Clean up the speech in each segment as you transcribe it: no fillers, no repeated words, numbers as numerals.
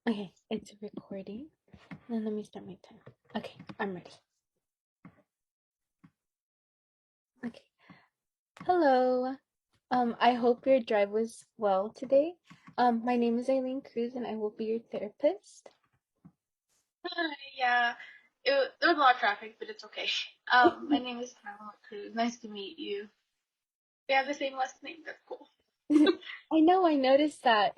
Okay, it's recording. Then let me start my time. Okay, I'm ready. Okay. Hello. I hope your drive was well today. My name is Aylin Cruz and I will be your therapist. Hi, yeah, there was a lot of traffic, but it's okay. My name is Aylin Cruz. Nice to meet you. We have the same last name. That's cool. I know, I noticed that.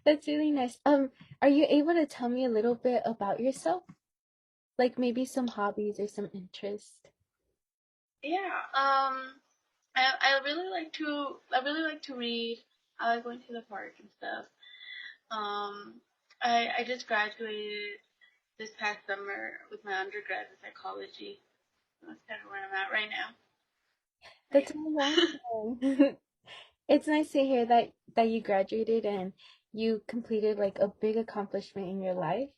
That's really nice. Are you able to tell me a little bit about yourself? Like maybe some hobbies or some interests? Yeah. I really like to read. I like going to the park and stuff. Um, I just graduated this past summer with my undergrad in psychology. That's kind of where I'm at right now. That's Yeah. really awesome. It's nice to hear that you graduated and you completed like a big accomplishment in your life.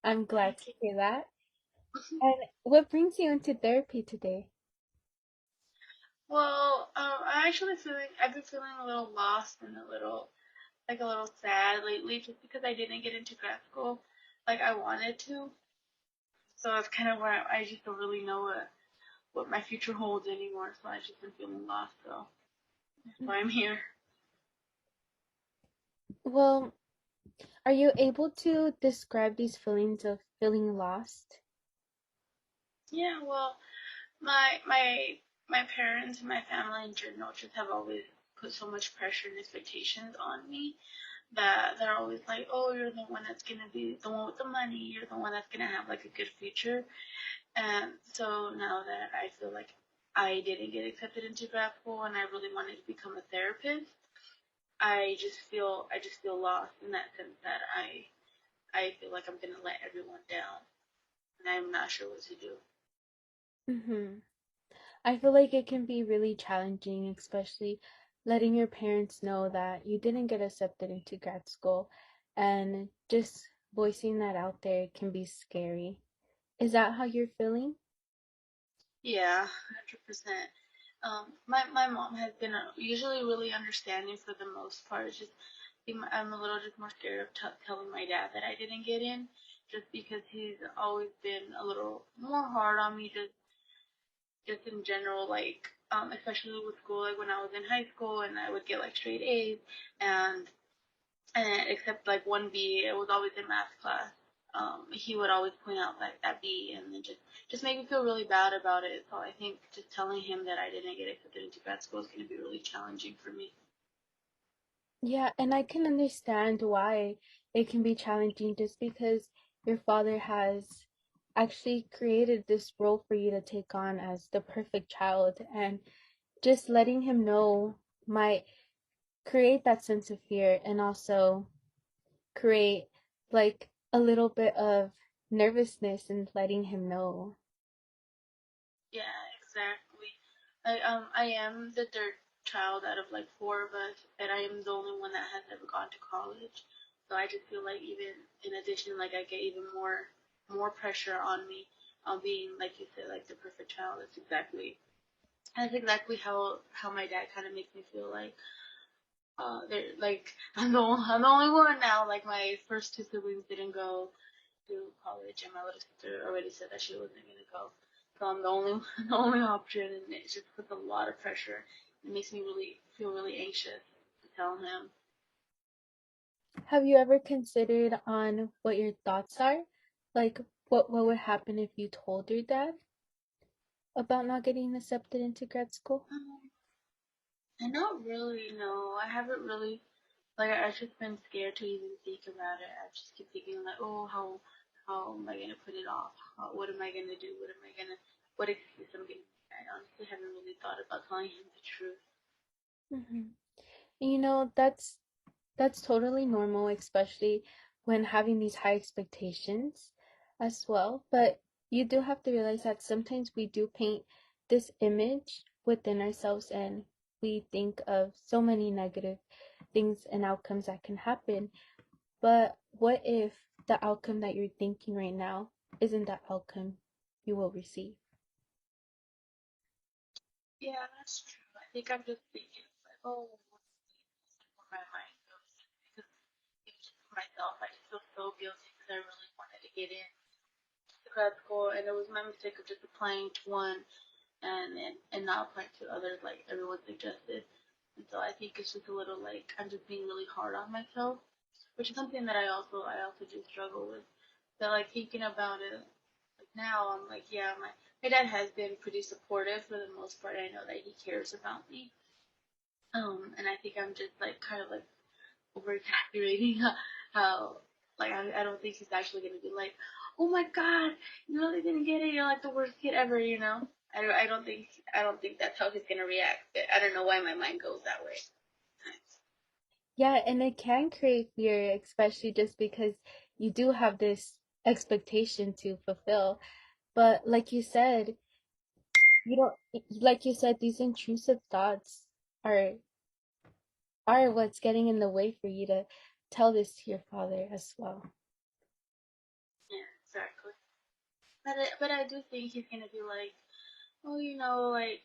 I'm glad Thank to you. hear that. And what brings you into therapy today? Well, I've been feeling a little lost and a little sad lately just because I didn't get into grad school like I wanted to. So that's kind of where I just don't really know what my future holds anymore. So I've just been feeling lost. So that's why I'm here. Well, are you able to describe these feelings of feeling lost? Yeah, well, my parents and my family in general just have always put so much pressure and expectations on me that they're always like, oh, you're the one that's gonna be the one with the money. You're the one that's gonna have like a good future. And so now that I feel like I didn't get accepted into grad school and I really wanted to become a therapist, I just feel lost in that sense that I feel like I'm gonna let everyone down and I'm not sure what to do. Mm-hmm. I feel like it can be really challenging, especially letting your parents know that you didn't get accepted into grad school and just voicing that out there can be scary. Is that how you're feeling? Yeah, 100%. My mom has been usually really understanding for the most part. It's just I'm a little just more scared of telling my dad that I didn't get in, just because he's always been a little more hard on me, just in general, like especially with school, like when I was in high school and I would get like straight A's and except like one B, it was always in math class. He would always point out like that B and then just make me feel really bad about it. So I think just telling him that I didn't get accepted into grad school is going to be really challenging for me. Yeah, and I can understand why it can be challenging just because your father has actually created this role for you to take on as the perfect child, and just letting him know might create that sense of fear and also create like a little bit of nervousness in letting him know. Yeah, exactly. I am the third child out of like four of us, and I am the only one that has ever gone to college. So I just feel like even in addition, like I get even more pressure on me on being like you said, like the perfect child. That's exactly how my dad kind of makes me feel like they're like I'm the only one now. Like my first two siblings didn't go to college, and my little sister already said that she wasn't gonna go. So I'm the only the only option, and it just puts a lot of pressure. It makes me really feel really anxious to tell him. Have you ever considered on what your thoughts are? Like what would happen if you told your dad about not getting accepted into grad school? Um, I not really know. I haven't really like I've just been scared to even think about it. I just keep thinking like, oh, how am I gonna put it off? What am I gonna do? What excuse I'm gonna make? I honestly haven't really thought about telling him the truth. Hmm. You know, that's totally normal, especially when having these high expectations as well. But you do have to realize that sometimes we do paint this image within ourselves and we think of so many negative things and outcomes that can happen. But what if the outcome that you're thinking right now isn't the outcome you will receive? Yeah, that's true. I think I'm just thinking like, oh, what's where my mind goes because even just for myself, I just feel so guilty because I really wanted to get in to grad school, and it was my mistake of just applying to one and not applying to others like everyone suggested. And so I think it's just a little like I'm just being really hard on myself, which is something that I also do struggle with. But like thinking about it like now, I'm like, yeah, my dad has been pretty supportive for the most part. I know that he cares about me. And I think I'm just like kind of like over exaggerating how like I don't think he's actually gonna be like, oh my god, you really didn't get it. You're like the worst kid ever, you know. I don't think that's how he's gonna react. But I don't know why my mind goes that way. Yeah, and it can create fear, especially just because you do have this expectation to fulfill. But like you said, you don't, like you said, these intrusive thoughts are are what's getting in the way for you to tell this to your father as well. Yeah, exactly. But I do think he's gonna be like, oh, like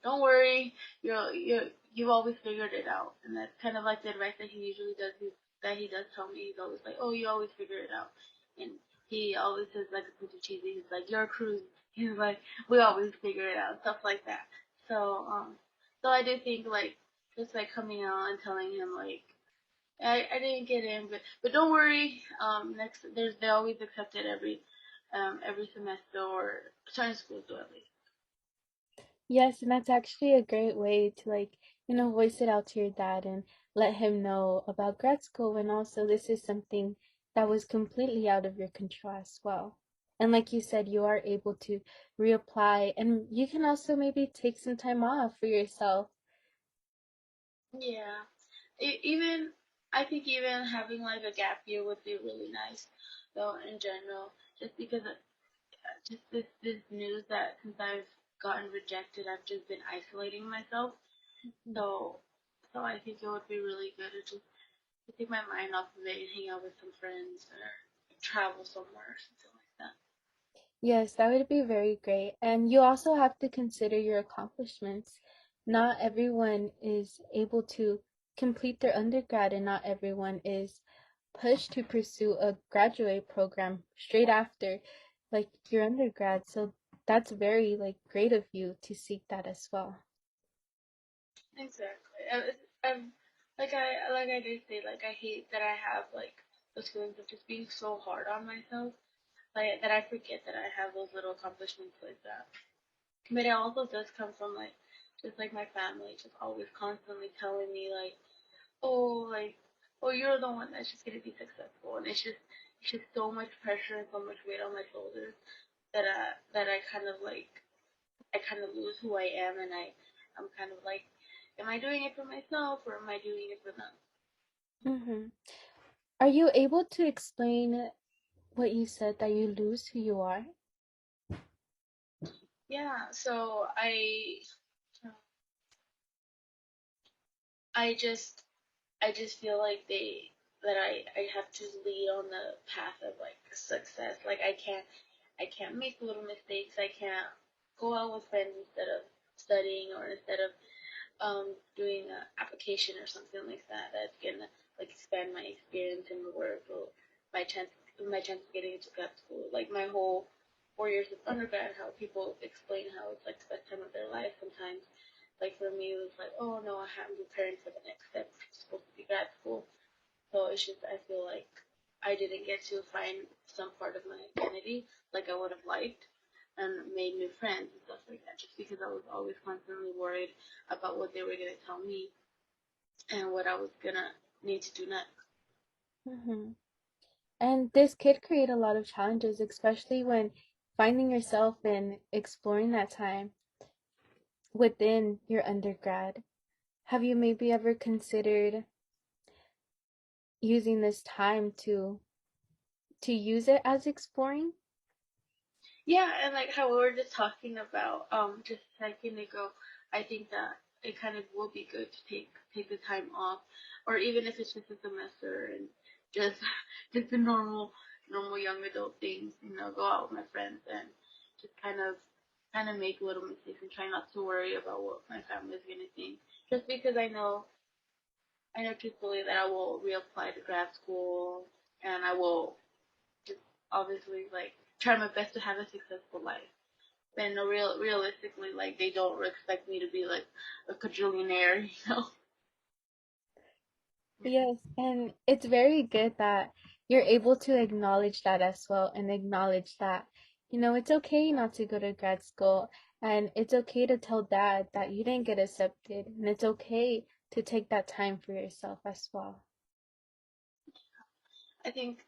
don't worry, you've always figured it out, and that's kind of like the advice that he usually does. That he does tell me. He's always like, oh, you always figure it out, and he always says like a pretty cheesy. He's like, you're a Cruz. He's like, we always figure it out, stuff like that. So so I do think like just like coming out and telling him like. I didn't get in, but don't worry. Next, they always accept it every semester or certain schools do at least. Yes, and that's actually a great way to voice it out to your dad and let him know about grad school and also this is something that was completely out of your control as well. And like you said, you are able to reapply and you can also maybe take some time off for yourself. Yeah. Even I think even having like a gap year would be really nice, though in general, just because of, just this news that since I've gotten rejected, I've just been isolating myself. Mhm. So so I think it would be really good to take my mind off of it and hang out with some friends or travel somewhere or something like that. Yes, that would be very great. And you also have to consider your accomplishments. Not everyone is able to complete their undergrad, and not everyone is pushed to pursue a graduate program straight after your undergrad. So that's very great of you to seek that as well. Exactly. I'm like I did say like I hate that I have like those feelings of just being so hard on myself like that I forget that I have those little accomplishments like that. But it also does come from like just like my family just always constantly telling me like oh you're the one that's just gonna be successful and it's just so much pressure and so much weight on my shoulders that I kind of lose who I am and I'm kind of like am I doing it for myself or am I doing it for them? Hmm. Are you able to explain what you said that you lose who you are? Yeah, so I just feel like I have to lead on the path of like success. Like I can't make little mistakes. I can't go out with friends instead of studying or instead of doing an application or something like that. That's gonna like expand my experience in the work or my chance of getting into grad school. Like my whole 4 years of undergrad, how people explain how it's like the best time of their life sometimes. Like for me, it was like, oh no, I'm preparing for the next step, which is supposed to be grad school. So it's just I feel like I didn't get to find some part of my identity like I would have liked and made new friends and stuff like that just because I was always constantly worried about what they were going to tell me and what I was going to need to do next. Hmm. And this could create a lot of challenges, especially when finding yourself and exploring that time within your undergrad. Have you maybe ever considered using this time to use it as exploring? Yeah, and like how we were just talking about just a second ago, I think that it kind of will be good to take the time off, or even if it's just a semester and just just the normal young adult things, go out with my friends and just kind of make little mistakes and try not to worry about what my family is gonna think. Just because I know truthfully that I will reapply to grad school and I will just obviously like try my best to have a successful life. And realistically, like they don't expect me to be like a quadrillionaire, you know. Yes, and it's very good that you're able to acknowledge that as well and acknowledge that, it's okay not to go to grad school and it's okay to tell dad that you didn't get accepted and it's okay to take that time for yourself as well. I think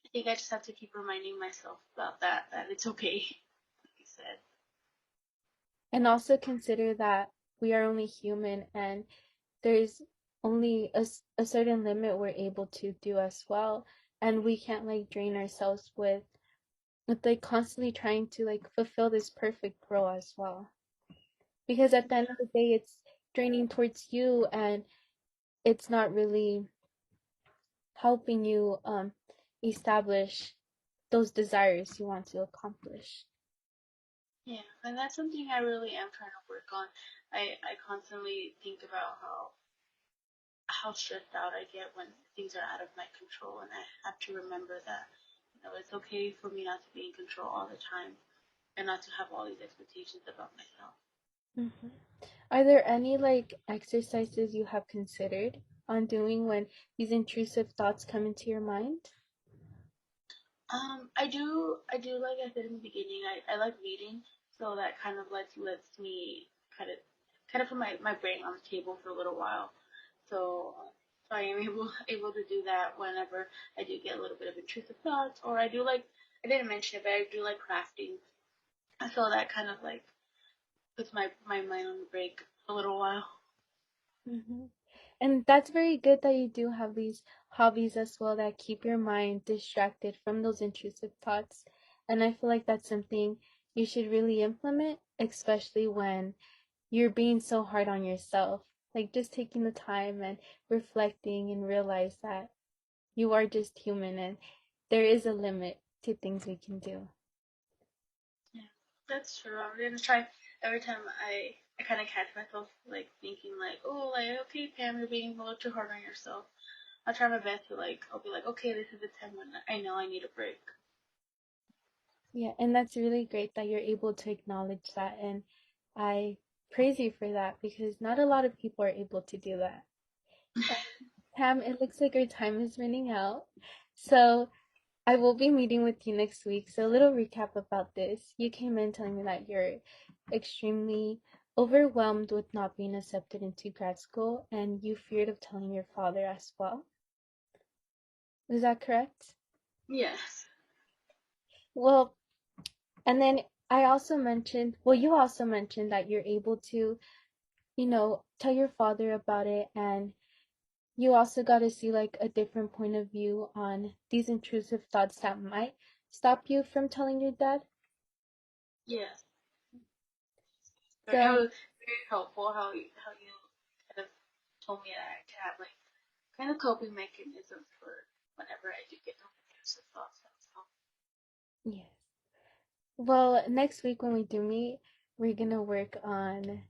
I think I just have to keep reminding myself about that it's okay, like you said. And also consider that we are only human and there's only a certain limit we're able to do as well. And we can't like drain ourselves with like constantly trying to like fulfill this perfect role as well. Because at the end of the day, it's draining towards you and it's not really helping you establish those desires you want to accomplish. Yeah, and that's something I really am trying to work on. I constantly think about how stressed out I get when things are out of my control, and I have to remember that it's okay for me not to be in control all the time and not to have all these expectations about myself. Hmm. Are there any like exercises you have considered on doing when these intrusive thoughts come into your mind? I do like I said in the beginning, I like reading, so that kind of lets me kind of kind of put my brain on the table for a little while. So so I am able to do that whenever I do get a little bit of intrusive thoughts, or I do like I didn't mention it, but I do like crafting. So that kind of like puts my mind on the break a little while. Hmm. And that's very good that you do have these hobbies as well that keep your mind distracted from those intrusive thoughts. And I feel like that's something you should really implement, especially when you're being so hard on yourself. Like just taking the time and reflecting and realize that you are just human and there is a limit to things we can do. Yeah, that's true. I'm gonna try every time I kind of catch myself like thinking like, oh, like okay, Pam, you're being a little too hard on yourself. I'll try my best to like, I'll be like, okay, this is the time when I know I need a break. Yeah, and that's really great that you're able to acknowledge that. And I praise you for that because not a lot of people are able to do that. And Pam, it looks like our time is running out. So I will be meeting with you next week. So a little recap about this. You came in telling me that you're extremely overwhelmed with not being accepted into grad school and you feared of telling your father as well. Is that correct? Yes. Well, and then I also mentioned, well, you also mentioned that you're able to, tell your father about it and you also got to see like a different point of view on these intrusive thoughts that might stop you from telling your dad. Yes. It So, was very helpful how you kind of told me that I to have like kind of coping mechanisms for whenever I do get those intrusive thoughts. That was helpful. yes. Well, next week when we do meet, we're gonna work on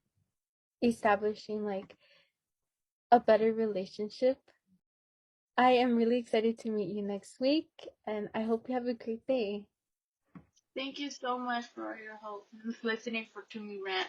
establishing like a better relationship. I am really excited to meet you next week, and I hope you have a great day. Thank you so much for your help and listening to me rant.